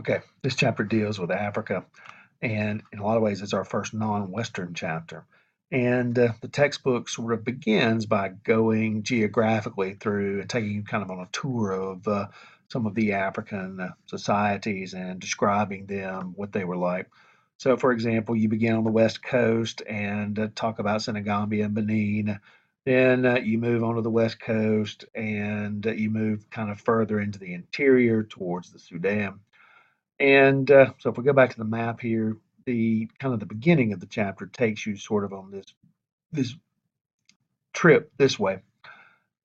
Okay, this chapter deals with Africa, and in a lot of ways, it's our first non-Western chapter. And the textbook sort of begins by going geographically through and taking you kind of on a tour of some of the African societies and describing them, what they were like. So, for example, you begin on the West Coast and talk about Senegambia and Benin. Then you move on to the West Coast and you move kind of further into the interior towards the Sudan. And so if we go back to the map here, the kind of the beginning of the chapter takes you sort of on this trip this way.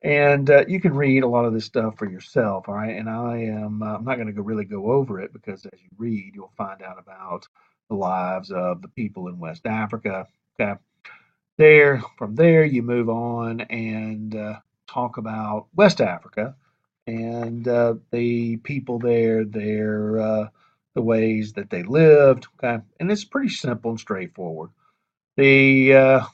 And you can read a lot of this stuff for yourself, all right? And I'm not going to really go over it because as you read, you'll find out about the lives of the people in West Africa. Okay, from there, you move on and talk about West Africa and the people there, the ways that they lived. Okay, and it's pretty simple and straightforward. The uh,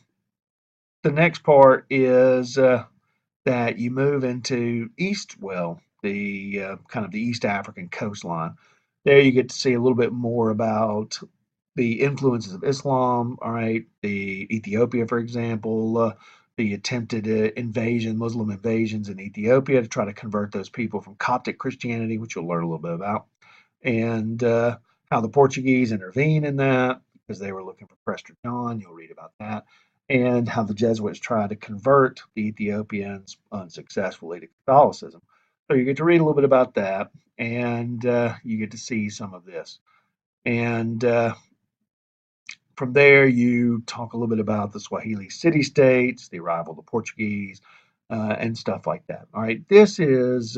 the next part is that you move into the kind of the East African coastline. There you get to see a little bit more about the influences of Islam, all right, the Ethiopia, for example, the attempted Muslim invasions in Ethiopia to try to convert those people from Coptic Christianity, which you'll learn a little bit about, and how the Portuguese intervene in that because they were looking for Prester John. You'll read about that. And how the Jesuits tried to convert the Ethiopians unsuccessfully to Catholicism. So you get to read a little bit about that, and you get to see some of this. And from there, you talk a little bit about the Swahili city-states, the arrival of the Portuguese, and stuff like that. All right, this is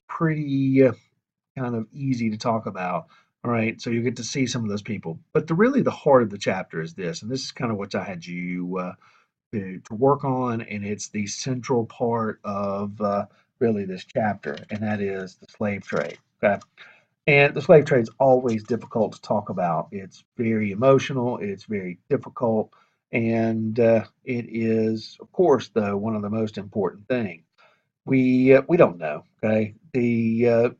pretty kind of easy to talk about. All right, so you get to see some of those people. But really the heart of the chapter is this, and this is kind of what I had you to work on, and it's the central part of really this chapter, and that is the slave trade. Okay. And the slave trade is always difficult to talk about. It's very emotional, it's very difficult, and it is, of course, though, one of the most important things. We don't know. Okay, the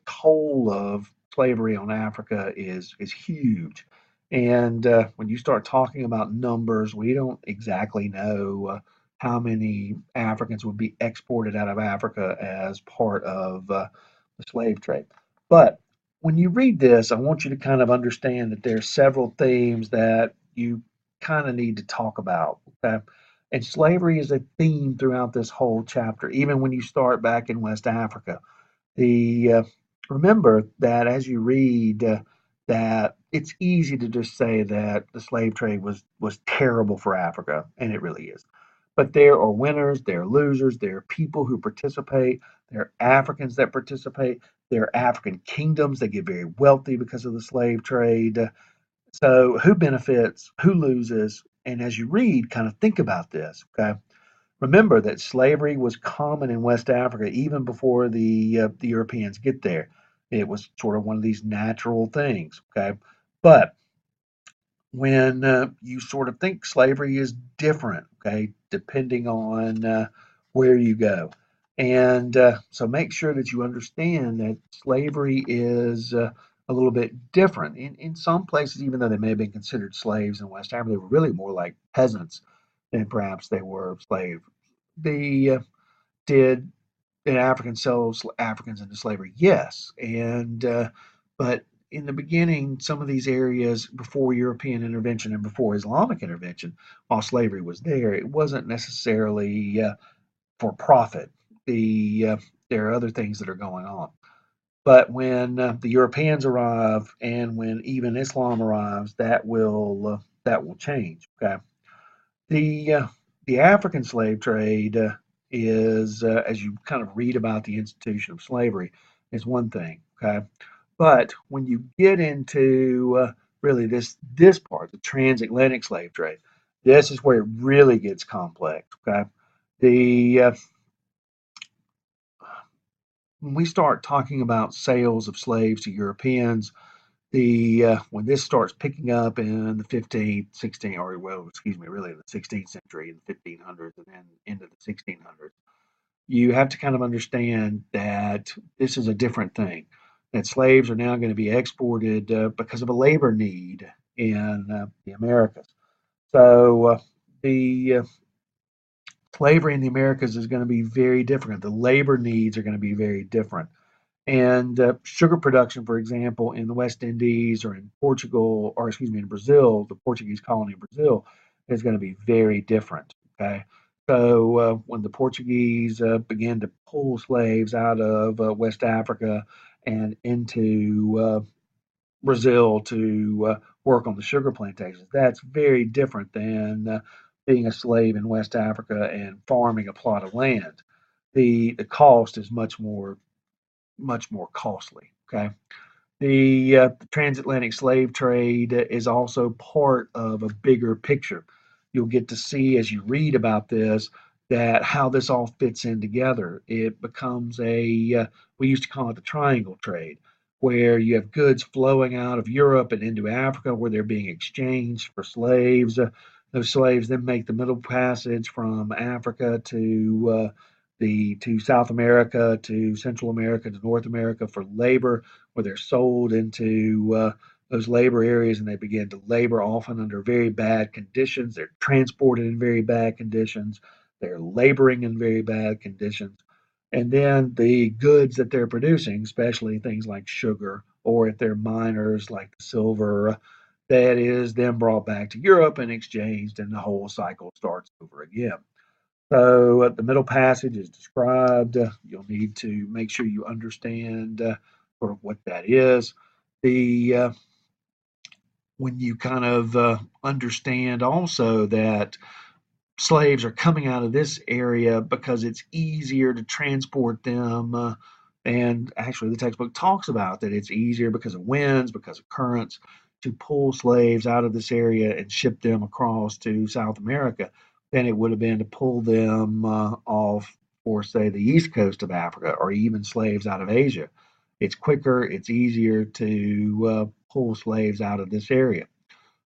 toll of slavery on Africa is huge, and when you start talking about numbers, we don't exactly know how many Africans would be exported out of Africa as part of the slave trade. But when you read this, I want you to kind of understand that there are several themes that you kind of need to talk about. Okay, and slavery is a theme throughout this whole chapter, even when you start back in West Africa. The Remember that as you read that it's easy to just say that the slave trade was terrible for Africa, and it really is. But there are winners, there are losers, there are people who participate, there are Africans that participate, there are African kingdoms that get very wealthy because of the slave trade. So who benefits, who loses, and as you read, kind of think about this. Okay, remember that slavery was common in West Africa even before the Europeans get there. It was sort of one of these natural things. Okay, but when you sort of think slavery is different, okay, depending on where you go. And so make sure that you understand that slavery is a little bit different. In some places, even though they may have been considered slaves in West Africa, they were really more like peasants than perhaps they were slaves. The Did an African sell Africans into slavery? Yes, and but in the beginning, some of these areas before European intervention and before Islamic intervention, while slavery was there, it wasn't necessarily for profit. There are other things that are going on. But when the Europeans arrive and when even Islam arrives, that will change. Okay, the uh, the African slave trade is, as you kind of read about the institution of slavery, is one thing. Okay, but when you get into really this part, the transatlantic slave trade, this is where it really gets complex. Okay, the when we start talking about sales of slaves to Europeans, the when this starts picking up in the 15th, 16th, or well, excuse me, really the 16th century, in the 1500s, and then into the 1600s, you have to kind of understand that this is a different thing. that slaves are now going to be exported because of a labor need in the Americas. So the slavery in the Americas is going to be very different. The labor needs are going to be very different. And sugar production, for example, in the West Indies or in Portugal, or excuse me, in Brazil, the Portuguese colony of Brazil, is going to be very different. Okay. So when the Portuguese began to pull slaves out of West Africa and into Brazil to work on the sugar plantations, that's very different than being a slave in West Africa and farming a plot of land. The cost is much more costly. Okay. The transatlantic slave trade is also part of a bigger picture. You'll get to see as you read about this that how this all fits in together. It becomes we used to call it the triangle trade, where you have goods flowing out of Europe and into Africa where they're being exchanged for slaves. Those slaves then make the middle passage from Africa to South America, to Central America, to North America for labor, where they're sold into those labor areas and they begin to labor often under very bad conditions. They're transported in very bad conditions. They're laboring in very bad conditions. And then the goods that they're producing, especially things like sugar, or if they're miners like the silver, that is then brought back to Europe and exchanged, and the whole cycle starts over again. So the middle passage is described. You'll need to make sure you understand sort of what that is. The When you kind of understand also that slaves are coming out of this area because it's easier to transport them. And actually, the textbook talks about that it's easier because of winds, because of currents, to pull slaves out of this area and ship them across to South America than it would have been to pull them off for, say, the east coast of Africa or even slaves out of Asia. It's quicker, it's easier to pull slaves out of this area.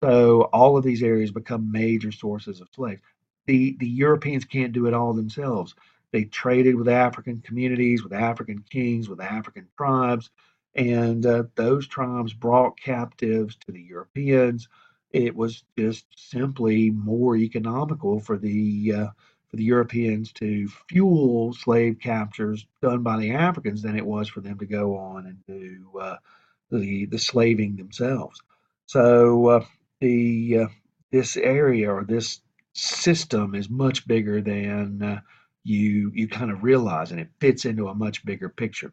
So all of these areas become major sources of slaves. The Europeans can't do it all themselves. They traded with African communities, with African kings, with African tribes, and those tribes brought captives to the Europeans. It was just simply more economical for the Europeans to fuel slave captures done by the Africans than it was for them to go on and do the slaving themselves. So the this area or this system is much bigger than you kind of realize, and it fits into a much bigger picture.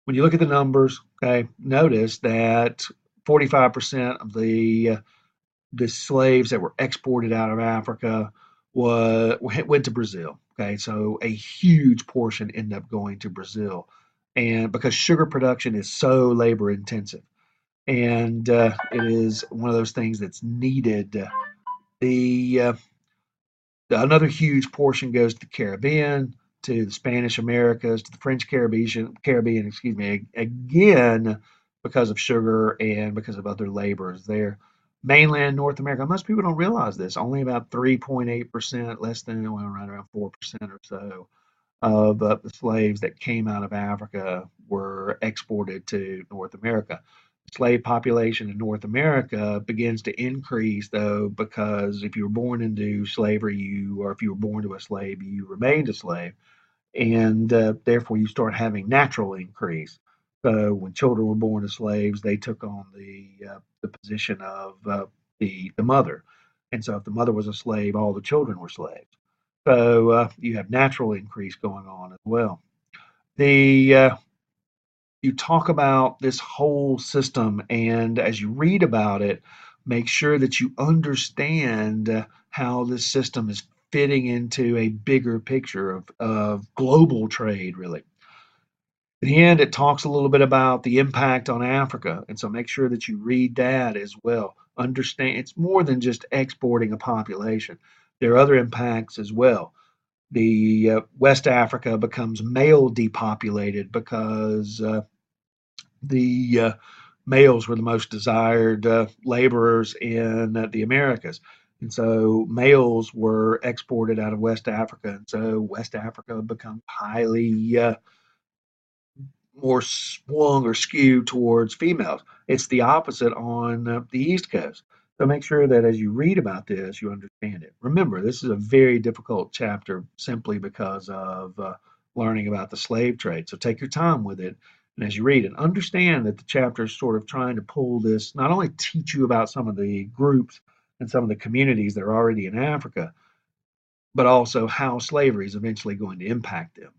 When you look at the numbers, okay, notice that 45% of the slaves that were exported out of Africa went to Brazil. Okay, so a huge portion ended up going to Brazil, and because sugar production is so labor intensive and it is one of those things that's needed. The Another huge portion goes to the Caribbean, to the Spanish Americas, to the French Caribbean, excuse me, again because of sugar and because of other laborers there. Mainland North America, most people don't realize this. Only about 3.8%, less than well, right around 4% or so of the slaves that came out of Africa were exported to North America. The slave population in North America begins to increase, though, because if you were born into slavery, or if you were born to a slave, you remained a slave, and therefore you start having natural increase. So when children were born as slaves, they took on the position of the mother, and so if the mother was a slave, all the children were slaves. So you have natural increase going on as well. The You talk about this whole system, and as you read about it, make sure that you understand how this system is fitting into a bigger picture of global trade, really. In the end, it talks a little bit about the impact on Africa, and so make sure that you read that as well. Understand it's more than just exporting a population. There are other impacts as well. The West Africa becomes male depopulated because the males were the most desired laborers in the Americas. And so males were exported out of West Africa. And so West Africa becomes highly more swung or skewed towards females. It's the opposite on the East Coast. So make sure that as you read about this, you understand it. Remember, this is a very difficult chapter simply because of learning about the slave trade. So take your time with it. And as you read it, understand that the chapter is sort of trying to pull this, not only teach you about some of the groups and some of the communities that are already in Africa, but also how slavery is eventually going to impact them.